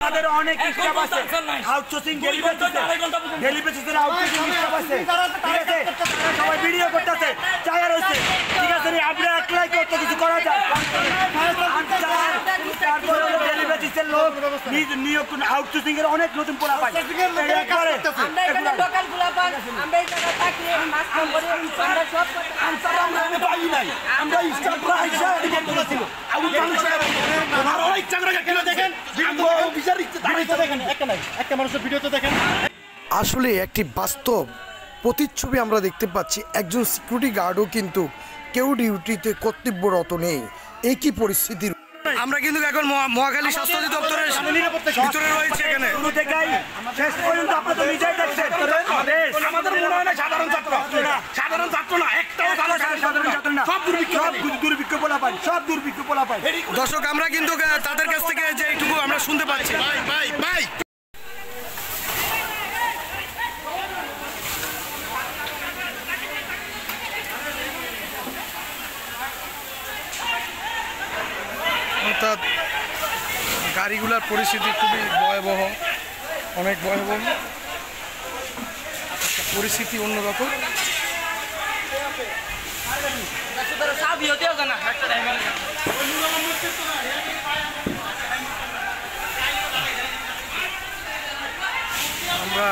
তাদের অনেক স্টাফ আছে আউটসোর্সিং ডেলি বেসিসের আউটসোর্সিং স্টাফ আছে ঠিক আছে সবাই ভিডিও করতেছে চায়া রয়েছে ঠিক আছে আমরা একলাই করতে কিছু করা যায় তারপরে ডেলি বেসিসের লোক নিয়োগ আউটসোর্সিং এর অনেক নতুন পোলা পায় আমরা এখানে লোকাল পোলা পাই আমরা এই জায়গায় থাকি মাছ কাম করি আমরা সব আমরা পাই নাই আমরা স্টাফ রাইসা এটা বলেছিল আবু মানুষ আর অনেক চাংরাকে কেন দেখেন আমরা বিচার দাঁড়াইতে দেখেন একটা মানুষের ভিডিওতে দেখেন আসলে একটি বাস্তব প্রতিচ্ছবি আমরা দেখতে পাচ্ছি একজন সিকিউরিটি গার্ডও কিন্তু কেউ ডিউটিতে কর্তব্যরত নেই এই কি পরিস্থিতির আমরা কিন্তু এখন মহাখালী স্বাস্থ্য অধিদপ্তরের ভিতরে রয়েছে এখানে শেষ পর্যন্ত আপনারা নিজেই দেখছেন আমাদের মনে হয় না সাধারণ ছাত্র না একটাও সাধারণ ছাত্র না সব দুর্ভিক্ষ পোলা পায় সব দুর্ভিক্ষ পোলা পায় দর্শক আমরা কিন্তু তাদের কাছ থেকে যে এইটুকু আমরা শুনতে পাচ্ছি ভাই অর্থাৎ গাড়িগুলোর পরিস্থিতি খুবই ভয়াবহ অনেক ভয়াবহ পরিস্থিতি অন্যরকম আমরা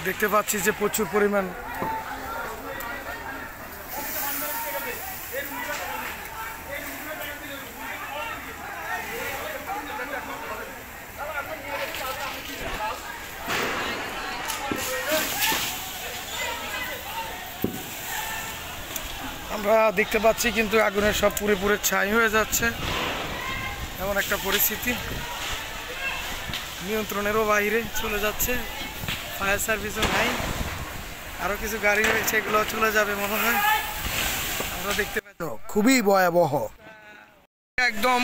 দেখতে পাচ্ছি যে প্রচুর পরিমাণ আমরা দেখতে পাচ্ছি কিন্তু আগুনের সব পুরোপুরি ছাই হয়ে যাচ্ছে এমন একটা পরিস্থিতি নিয়ন্ত্রণেরও বাইরে চলে যাচ্ছে ফায়ার সার্ভিসও নাই আরও কিছু গাড়ি রয়েছে এগুলো চলে যাবে মনে হয় আমরা দেখতে পাই খুবই ভয়াবহ একদম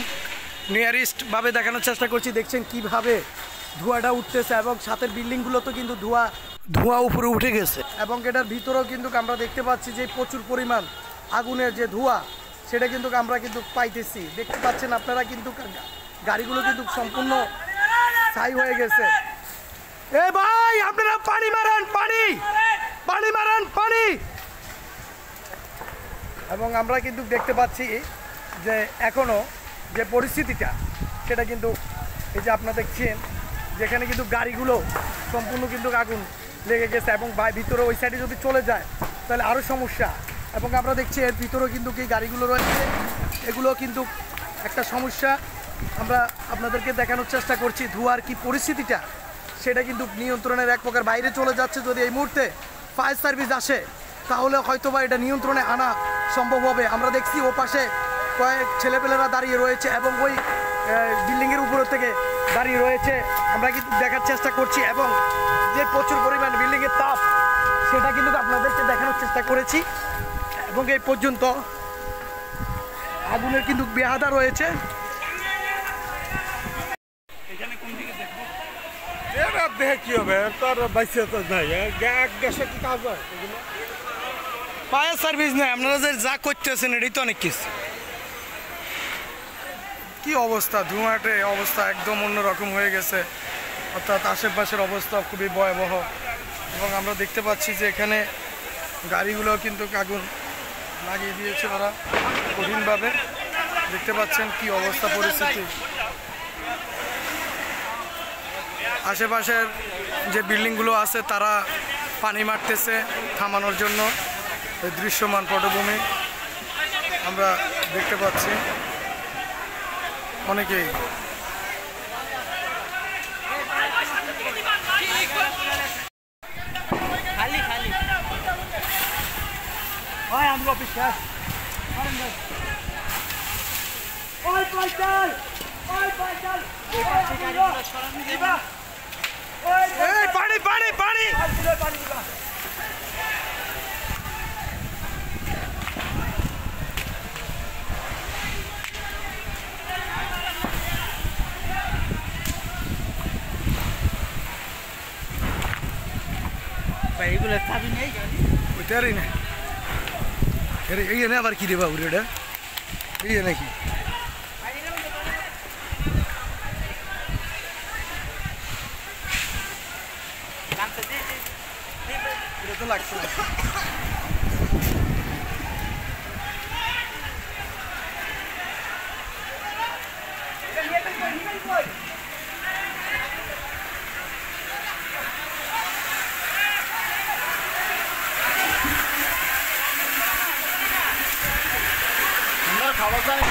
নিয়ারেস্ট ভাবে দেখানোর চেষ্টা করছি দেখছেন কিভাবে ধোঁয়াটা উঠতেছে এবং সাথের বিল্ডিংগুলো তো কিন্তু ধোঁয়া উপরে উঠে গেছে এবং এটার ভিতরেও কিন্তু আমরা দেখতে পাচ্ছি যে প্রচুর পরিমাণ আগুনের যে ধোঁয়া সেটা কিন্তু আমরা কিন্তু পাইতেছি দেখতে পাচ্ছেন আপনারা কিন্তু গাড়িগুলো কিন্তু সম্পূর্ণ ছাই হয়ে গেছে এ ভাই আপনারা পানি মারেন পানি এবং আমরা কিন্তু দেখতে পাচ্ছি যে এখনো যে পরিস্থিতিটা সেটা কিন্তু এই যে আপনারা দেখছেন যেখানে কিন্তু গাড়িগুলো সম্পূর্ণ কিন্তু আগুন লেগে গেছে এবং ভিতরে ওই সাইডে যদি চলে যায় তাহলে আরও সমস্যা এবং আমরা দেখছি এর ভিতরেও কিন্তু এই গাড়িগুলো রয়েছে এগুলো কিন্তু একটা সমস্যা আমরা আপনাদেরকে দেখানোর চেষ্টা করছি ধোঁয়ার কি পরিস্থিতিটা সেটা কিন্তু নিয়ন্ত্রণের এক প্রকার বাইরে চলে যাচ্ছে যদি এই মুহূর্তে ফায়ার সার্ভিস আসে তাহলে হয়তোবা এটা নিয়ন্ত্রণে আনা সম্ভব হবে আমরা দেখছি ও পাশে কয়েক ছেলেপেলেরা দাঁড়িয়ে রয়েছে এবং ওই বিল্ডিংয়ের উপর থেকে দাঁড়িয়ে রয়েছে আমরা কিন্তু দেখার চেষ্টা করছি এবং যে প্রচুর পরিমাণ বিল্ডিংয়ের তাপ সেটা কিন্তু আপনাদেরকে দেখানোর চেষ্টা করেছি এবং এই পর্যন্ত আগুনের কিন্তু বেহাদা রয়েছে কি হবে তোর বাইসে তো নাই গ্যাসের কি কাজ হয় ফায়ার সার্ভিস নেই আপনারা যে যা করতেছেন এটাই তো অনেক কিছু কি অবস্থা ধোঁয়াটে অবস্থা একদম অন্যরকম হয়ে গেছে অর্থাৎ আশেপাশের অবস্থা খুবই ভয়াবহ এবং আমরা দেখতে পাচ্ছি যে এখানে গাড়িগুলো কিন্তু আগুন লাগিয়ে দিয়েছে ওরা কঠিনভাবে দেখতে পাচ্ছেন কি অবস্থা পরিস্থিতি আশেপাশের যে বিল্ডিংগুলো আছে তারা পানি মারতেছে থামানোর জন্য এই দৃশ্যমান পটভূমি আমরা দেখতে পাচ্ছি অনেকেই পানি পানি পানি এগুলো চাবি নেই ওইটারই না এই না আবার কি রে বাবু এটা এই নাকি এটা তো লাগছে না। খাওয়া যায়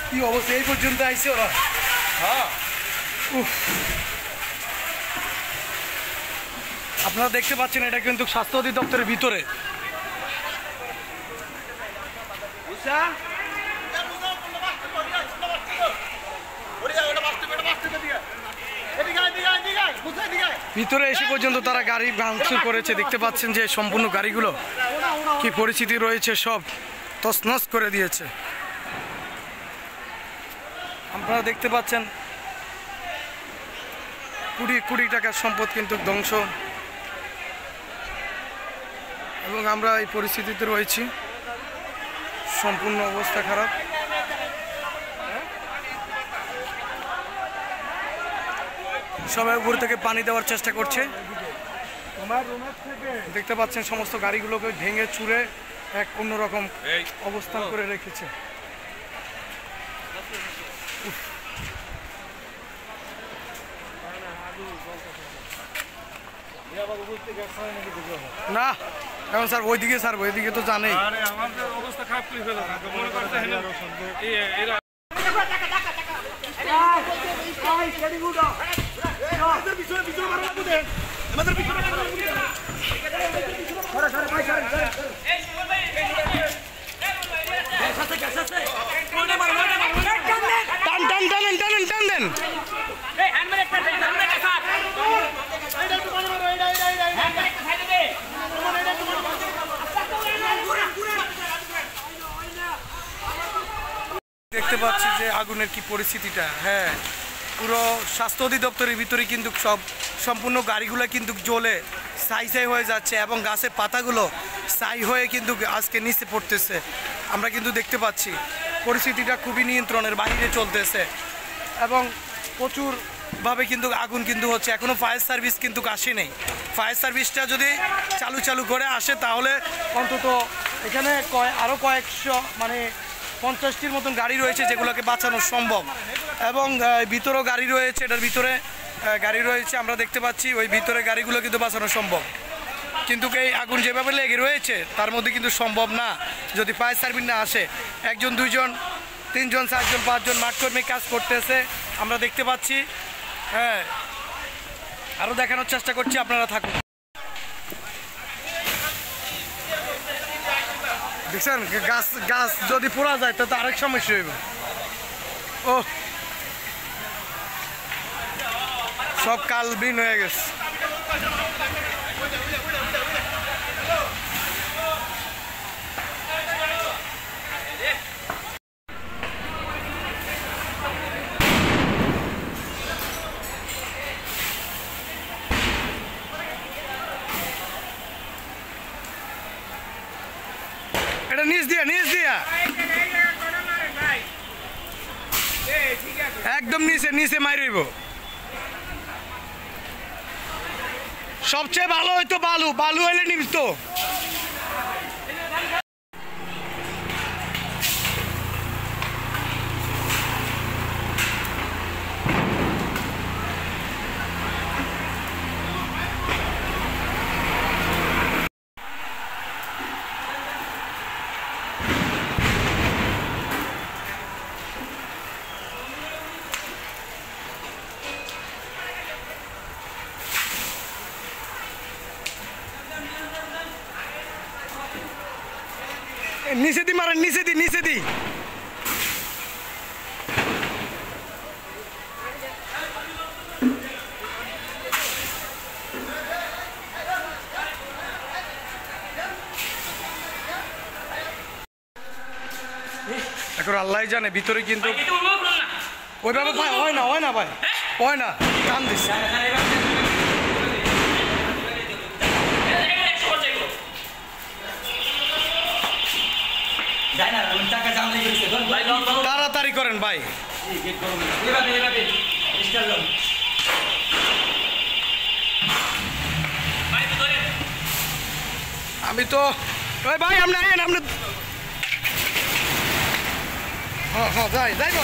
কি অবস্থা, এই পর্যন্ত আইছে ওরা। হ্যাঁ আপনারা দেখতে পাচ্ছেন এটা কিন্তু স্বাস্থ্য অধিদপ্তরের ভিতরে। ভিতরে এসে পর্যন্ত তারা গাড়ি ভাঙচুর করেছে। দেখতে পাচ্ছেন যে সম্পূর্ণ গাড়িগুলো কি পরিস্থিতি রয়েছে, সব তছনছ করে দিয়েছে। আপনারা দেখতে পাচ্ছেন কোটি কোটি টাকার সম্পদ কিন্তু ধ্বংস, এবং আমরা এই পরিস্থিতিতে রয়েছি। সম্পূর্ণ অবস্থা খারাপ। সবাই উপর থেকে পানি দেওয়ার চেষ্টা করছে। দেখতে পাচ্ছেন সমস্ত গাড়িগুলোকে ভেঙে চুরে এক অন্যরকম অবস্থান করে রেখেছে। না এখন স্যার ওইদিকে স্যার ওইদিকে তো জানেই। অবস্থা খারাপ করে ফেলো মনে করতে টান টান টানেন টানেন টান দেন। দেখতে পাচ্ছি যে আগুনের কি পরিস্থিতিটা। হ্যাঁ, পুরো স্বাস্থ্য অধিদপ্তরের ভিতরে কিন্তু সম্পূর্ণ গাড়িগুলো কিন্তু জ্বলে ছাই ছাই হয়ে যাচ্ছে, এবং গাছের পাতাগুলো ছাই হয়ে কিন্তু আজকে নিচে পড়তেছে। আমরা কিন্তু দেখতে পাচ্ছি পরিস্থিতিটা খুবই নিয়ন্ত্রণের বাইরে চলতেছে, এবং প্রচুরভাবে কিন্তু আগুন কিন্তু হচ্ছে। এখনও ফায়ার সার্ভিস কিন্তু আসেনি। ফায়ার সার্ভিসটা যদি চালু করে আসে তাহলে অন্তত এখানে আরও কয়েকশো মানে 50টির মতন গাড়ি রয়েছে যেগুলোকে বাঁচানো সম্ভব, এবং ভিতরেও গাড়ি রয়েছে, এটার ভিতরে গাড়ি রয়েছে আমরা দেখতে পাচ্ছি। ওই ভিতরে গাড়িগুলো কিন্তু বাঁচানো সম্ভব, কিন্তু এই আগুন যেভাবে লেগে রয়েছে তার মধ্যে কিন্তু সম্ভব না যদি ফায়ার সার্ভিস না আসে। 1 জন 2 জন 3 জন 4 জন 5 জন মাঠকর্মী কাজ করতেছে আমরা দেখতে পাচ্ছি। হ্যাঁ, আরও দেখানোর চেষ্টা করছি, আপনারা থাকুন। দেখছেন গাছ যদি পোড়া যায় তো আরেক সমস্যা হইব। ও সব কালবিন হয়ে গেছে। এটা নিচ দিয়া একদম নিচে মাইরইব। সবচেয়ে ভালো হয়তো বালু হইলে নিস তো। নিচে দি মারেন, নিচে দি। এখন আল্লাহ জানে ভিতরে কিন্তু ওইভাবে হয় না ভাই, হয় না, টান দিস। তাড়াতাড়ি করেন ভাই। আমি তো ওই ভাই আপনি আইন আপনি। হ্যাঁ যাইব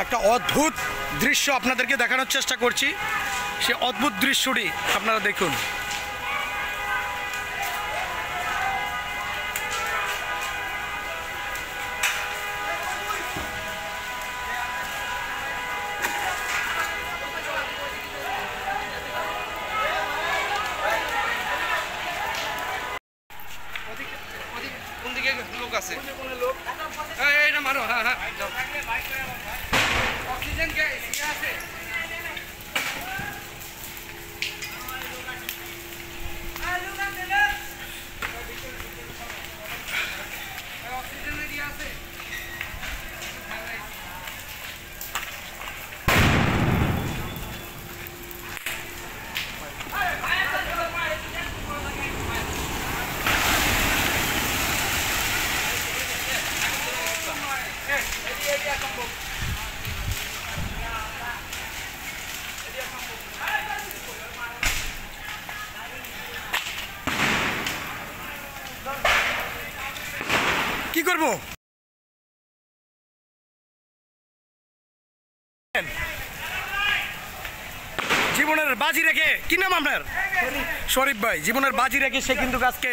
একটা অদ্ভুত দৃশ্য আপনাদেরকে দেখানোর চেষ্টা করছি। সে অদ্ভুত দৃশ্যটি আপনারা দেখুন। কোন দিকে লোক আছে? এইটা মারো। হ্যাঁ অক্সিজেন আছে। কি করবো? জীবনের বাজি রেখে, কি নাম আপনার? শরীফ ভাই। জীবনের বাজি রেখে সে কিন্তু আজকে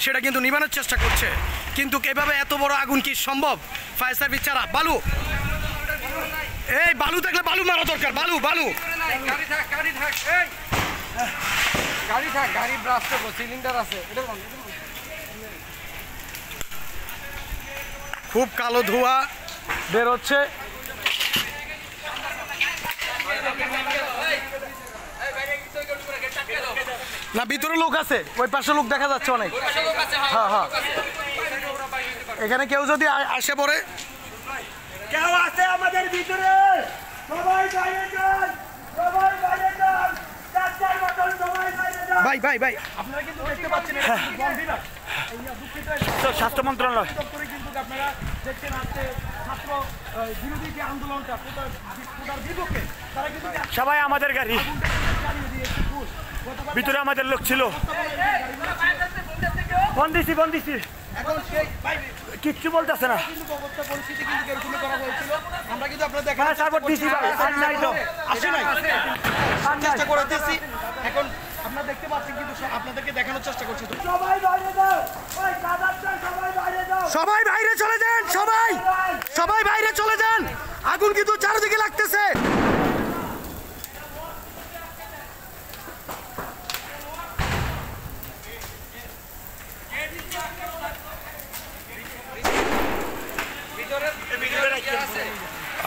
সেটা কিন্তু নিবানোর চেষ্টা করছে, কিন্তু এভাবে এত বড় আগুন কি সম্ভব? ফায়ার সার্ভিস ছাড়া। বালু, এই বালু থাকলে বালু মারা দরকার। বালু গাড়ি ব্রাস্ট করবো, সিলিন্ডার আছে। খুব কালো ধোঁয়া বের হচ্ছে। না ভিতরে লোক আছে, ওই পাশে লোক দেখা যাচ্ছে অনেক। হ্যাঁ এখানে কেউ যদি আসে পড়ে, কেউ আছে আমাদের ভিতরে, সবাই বাইরে যান, সবাই বাইরে যান, চার বটল সবাই বাইরে যান। ভাই আপনারা কিন্তু দেখতে পাচ্ছেন তো স্বাস্থ্য মন্ত্রণালয় কিন্তু আপনারা দেখছেন আজকে ছাত্র বিরোধী যে আন্দোলনটা বিপক্ষে, তারা কিন্তু সবাই আমাদের গাড়ি ভিতরে আমাদের লোক ছিল। বন্দিছি কিচ্ছু বলতেছে না। পরিস্থিতি কিন্তু এরকম করা হয়েছিল। আমরা কিন্তু আপনারা দেখেন চেষ্টা করতেছি। এখন আপনারা দেখতে পাচ্ছেন, কিন্তু আপনাদেরকে দেখানোর চেষ্টা করছি। সবাই বাইরে চলে যান, সবাই বাইরে চলে যান। আগুন কিন্তু চারিদিকে লাগতেছে।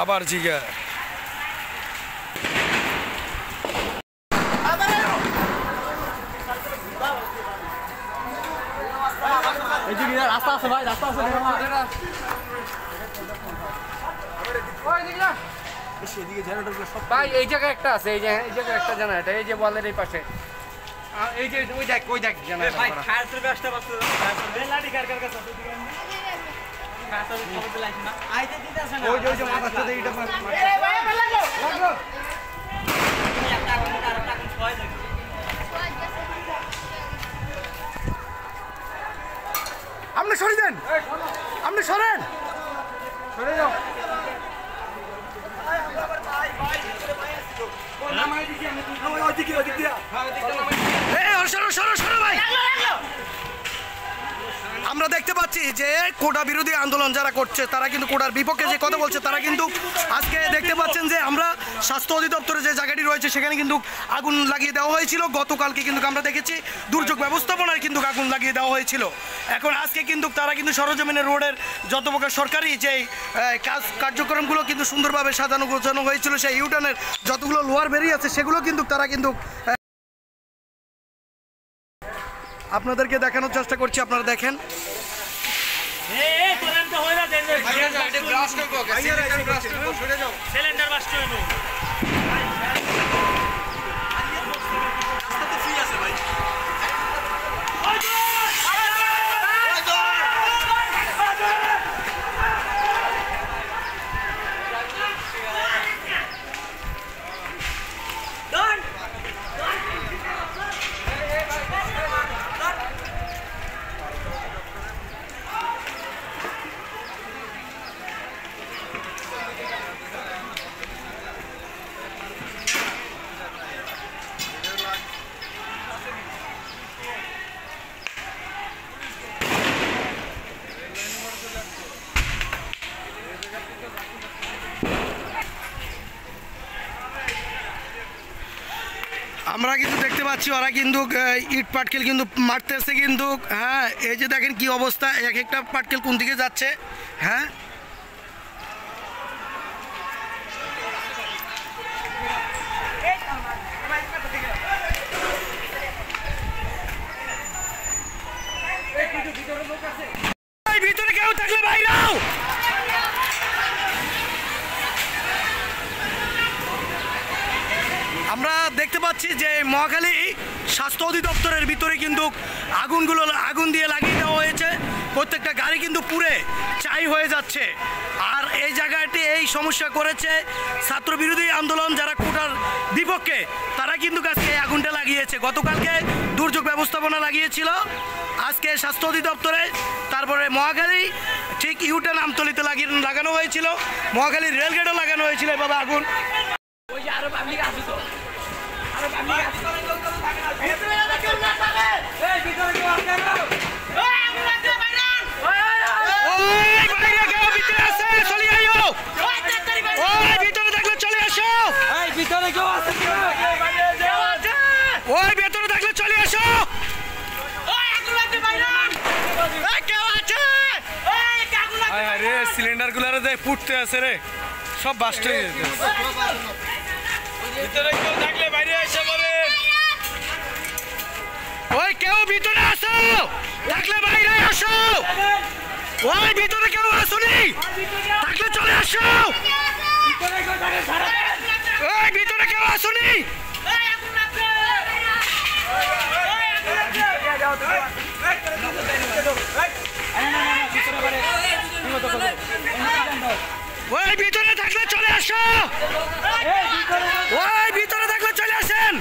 আবার জিগা রাস্তা আছে ভাই, রাস্তা আছে। ভাই এই জায়গায় একটা আছে, এই জায়গায় একটা জেনারেটর, এই যে বলের এই পাশে, এই যে ওই দেখ জেনারেটর। ভাই ফায়ার সার্ভিস আসতে পারছে লাঠি কার কাছে আছে? ফায়ার সার্ভিস খবর দিলাম না, আইতে দিতেছ না। ওই যে মাথাতে এইটা এই ভাই লাগো একটা আগুন ছয় লাগে। আপনি সরে দেন, আপনি সরেন, সরে যাও। আমরা দেখতে পাচ্ছি যে কোটা বিরোধী আন্দোলন যারা করছে তারা কিন্তু কোটার বিপক্ষে যে কথা বলছে তারা কিন্তু আজকে দেখতে পাচ্ছেন যে আমরা স্বাস্থ্য অধিদপ্তরের যে জায়গাটি রয়েছে সেখানে কিন্তু আগুন লাগিয়ে দেওয়া হয়েছিল। গতকালকে কিন্তু আমরা দেখেছি দুর্যোগ ব্যবস্থাপনায় কিন্তু আগুন লাগিয়ে দেওয়া হয়েছিল। এখন আজকে কিন্তু তারা কিন্তু সরজমিনের রোডের যত প্রকার সরকারি যে কার্যক্রমগুলো কিন্তু সুন্দরভাবে সাজানো গোছানো হয়েছিল, সেই ইউটার্নের যতগুলো লোয়ার বেরিয়ে আছে সেগুলো কিন্তু তারা কিন্তু আপনাদেরকে দেখানোর চেষ্টা করছি। আপনারা দেখেন আমরা কিন্তু দেখতে পাচ্ছি ওরা কিন্তু ইট পাটকেল কিন্তু মারতেছে কিন্তু। হ্যাঁ, এই যে দেখেন কি অবস্থা, এক একটা পাটকেল কোন দিকে যাচ্ছে। হ্যাঁ, ভিতরে কেউ থাকলে বাইরেও। আমরা দেখতে পাচ্ছি যে মহাখালী স্বাস্থ্য অধিদপ্তরের ভিতরে কিন্তু আগুন দিয়ে লাগিয়ে দেওয়া হয়েছে। প্রত্যেকটা গাড়ি কিন্তু পুড়ে ছাই হয়ে যাচ্ছে। আর এই জায়গাটি এই সমস্যা করেছে ছাত্র বিরোধী আন্দোলন যারা কোটার বিপক্ষে, তারা কিন্তু আজকে এই আগুনটা লাগিয়েছে। গতকালকে দুর্যোগ ব্যবস্থাপনা লাগিয়েছিল, আজকে স্বাস্থ্য অধিদপ্তরে, তারপরে মহাখালী ঠিক ইউটার্ন আমতলিতে লাগানো হয়েছিল, মহাখালীর রেলগেটও লাগানো হয়েছিল এভাবে আগুন। সিলিন্ডার গুলো ফুটতে আছে রে, সব বাস্ট হয়ে গেছে। ভিতরে কেউ থাকলে বাইরে এসে বলেন। ওই কেউ ভিতরে আসো, থাকলে বাইরে আসো। ওই ভিতরে কেউ আসুনি, থাকলে চলে আসো। ওই ভিতরে কেউ আসুনি। ওই ভিতরে থাকলে চলে আসো। ওই ভিতরে থাকলে চলে আসেন।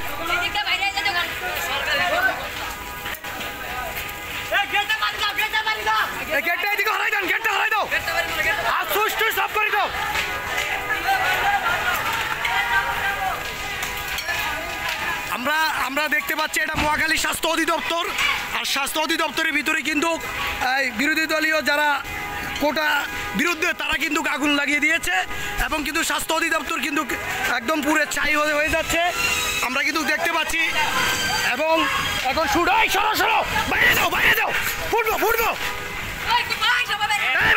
গেটটা এদিকে হরাই দেন, গেটটা হরাই দাও, আর সুষ্ঠু সব করে দাও। আমরা দেখতে পাচ্ছি এটা মহাখালী স্বাস্থ্য অধিদপ্তর। আর স্বাস্থ্য অধিদপ্তরের ভিতরে কিন্তু বিরোধী দলীয় যারা কোটা বিরুদ্ধে তারা কিন্তু আগুন লাগিয়ে দিয়েছে এবং কিন্তু স্বাস্থ্য অধিদপ্তর কিন্তু একদম পুরো ছাই হয়ে যাচ্ছে আমরা কিন্তু দেখতে পাচ্ছি। এবং এখন শুরু সরো বাইরে যাও, বাইরে যাও, ফুটবো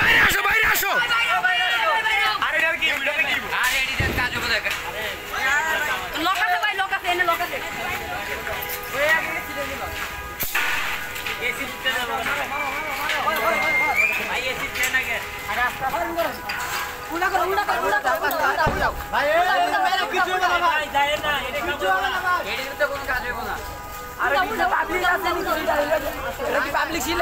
বাইরে আসো, বাইরে আসো। পাবলিক ছিল